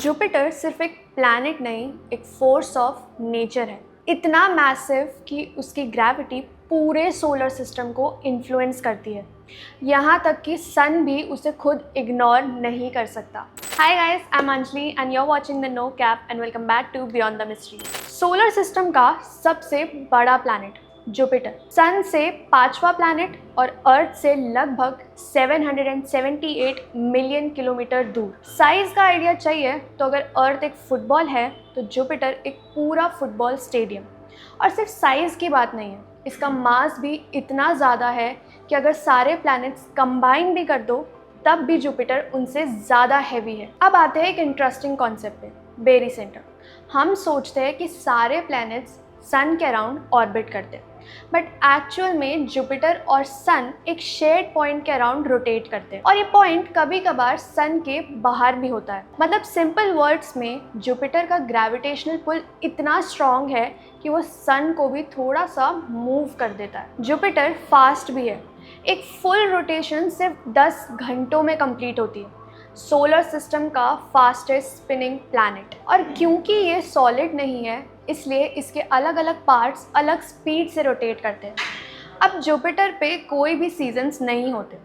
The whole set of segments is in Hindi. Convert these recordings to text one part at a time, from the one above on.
जुपिटर सिर्फ एक प्लैनेट नहीं, एक फोर्स ऑफ नेचर है। इतना मैसिव कि उसकी ग्रेविटी पूरे सोलर सिस्टम को इन्फ्लुएंस करती है, यहाँ तक कि सन भी उसे खुद इग्नोर नहीं कर सकता। Hi guys, I am Anjali and you are watching the no cap and welcome back to beyond the mystery. Solar system का सबसे बड़ा प्लैनेट जुपिटर, सन से पांचवा प्लैनेट और अर्थ से लगभग 778 मिलियन किलोमीटर दूर। साइज का आइडिया चाहिए तो अगर अर्थ एक फुटबॉल है तो जुपिटर एक पूरा फुटबॉल स्टेडियम। और सिर्फ साइज की बात नहीं है, इसका मास भी इतना ज़्यादा है कि अगर सारे प्लैनेट्स कंबाइन भी कर दो तब भी जुपिटर उनसे ज़्यादा हैवी है। अब आते हैं एक इंटरेस्टिंग कॉन्सेप्ट पे, बेरी सेंटर। हम सोचते हैं कि सारे प्लैनेट्स सन के अराउंड ऑर्बिट करते हैं, बट एक्चुअल में जुपिटर और सन एक शेयर्ड पॉइंट के अराउंड रोटेट करते हैं और ये पॉइंट कभी कभार सन के बाहर भी होता है। मतलब सिंपल वर्ड्स में जुपिटर का ग्रेविटेशनल पुल इतना स्ट्रॉन्ग है कि वो सन को भी थोड़ा सा मूव कर देता है। जुपिटर फास्ट भी है, एक फुल रोटेशन सिर्फ 10 घंटों में कंप्लीट होती है। सोलर सिस्टम का फास्टेस्ट स्पिनिंग प्लैनेट, और क्योंकि ये सॉलिड नहीं है इसलिए इसके अलग अलग पार्ट्स अलग स्पीड से रोटेट करते हैं। अब जुपिटर पे कोई भी सीजन्स नहीं होते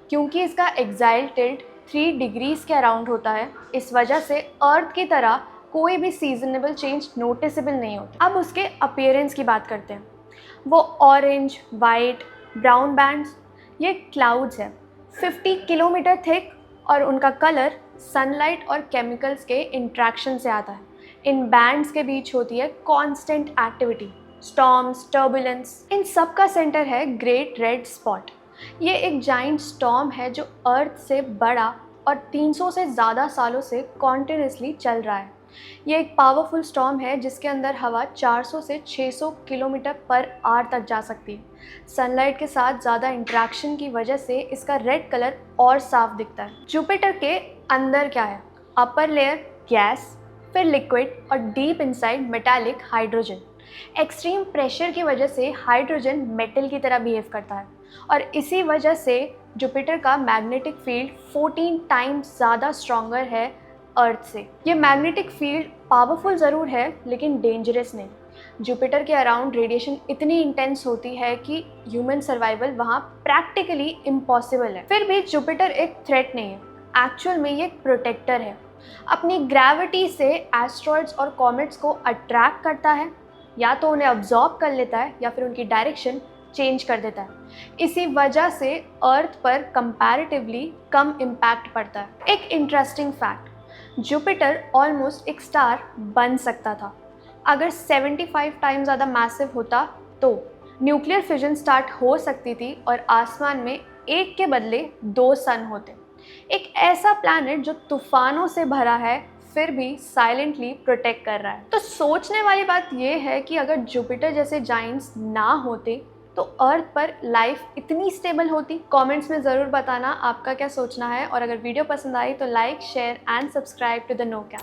क्योंकि इसका एक्साइल टिल्ट 3 डिग्रीज के अराउंड होता है। इस वजह से अर्थ की तरह कोई भी सीजनेबल चेंज नोटिसेबल नहीं होता। अब उसके अपीयरेंस की बात करते हैं। वो ऑरेंज, वाइट, ब्राउन बैंड्स, ये क्लाउड्स हैं 50 किलोमीटर थिक, और उनका कलर सनलाइट और केमिकल्स के इंट्रैक्शन से आता है। इन बैंड्स के बीच होती है कांस्टेंट एक्टिविटी, स्टॉर्म्स, टर्बुलेंस। इन सब का सेंटर है ग्रेट रेड स्पॉट। ये एक जाइंट स्टॉर्म है जो अर्थ से बड़ा और 300 से ज़्यादा सालों से कॉन्टिन्यूसली चल रहा है। ये एक पावरफुल स्टॉर्म है जिसके अंदर हवा 400 से 600 किलोमीटर पर आवर तक जा सकती है। सनलाइट के साथ ज़्यादा इंट्रैक्शन की वजह से इसका रेड कलर और साफ दिखता है। जुपिटर के अंदर क्या है? अपर लेयर गैस, फिर लिक्विड और deep inside metallic hydrogen. Extreme pressure की वजह से हाइड्रोजन मेटल की तरह बिहेव करता है और इसी वजह से जुपिटर का मैग्नेटिक फील्ड 14 टाइम्स ज़्यादा स्ट्रॉन्गर है अर्थ से। ये मैग्नेटिक फील्ड पावरफुल ज़रूर है लेकिन डेंजरस नहीं। जुपिटर के अराउंड रेडिएशन इतनी इंटेंस होती है कि ह्यूमन सर्वाइवल वहाँ प्रैक्टिकली इम्पॉसिबल है। फिर भी जुपिटर एक थ्रेट नहीं है, एक्चुअल में ये एक प्रोटेक्टर है। अपनी ग्रेविटी से एस्ट्रॉइड्स और कॉमेट्स को अट्रैक्ट करता है, या तो उन्हें अब्जॉर्ब कर लेता है या फिर उनकी डायरेक्शन चेंज कर देता है। इसी वजह से अर्थ पर कंपैरेटिवली कम इम्पैक्ट पड़ता है। एक इंटरेस्टिंग फैक्ट, जुपिटर ऑलमोस्ट एक स्टार बन सकता था अगर 75 टाइम्स ज़्यादा मैसिव होता तो। न्यूक्लियर फिजन स्टार्ट हो सकती थी और आसमान में एक के बदले 2 सन होते। एक ऐसा प्लैनेट जो तूफानों से भरा है फिर भी साइलेंटली प्रोटेक्ट कर रहा है। तो सोचने वाली बात यह है कि अगर जुपिटर जैसे जाइंट्स ना होते तो अर्थ पर लाइफ इतनी स्टेबल होती? कमेंट्स में ज़रूर बताना आपका क्या सोचना है, और अगर वीडियो पसंद आई तो like, share and subscribe to the no cap.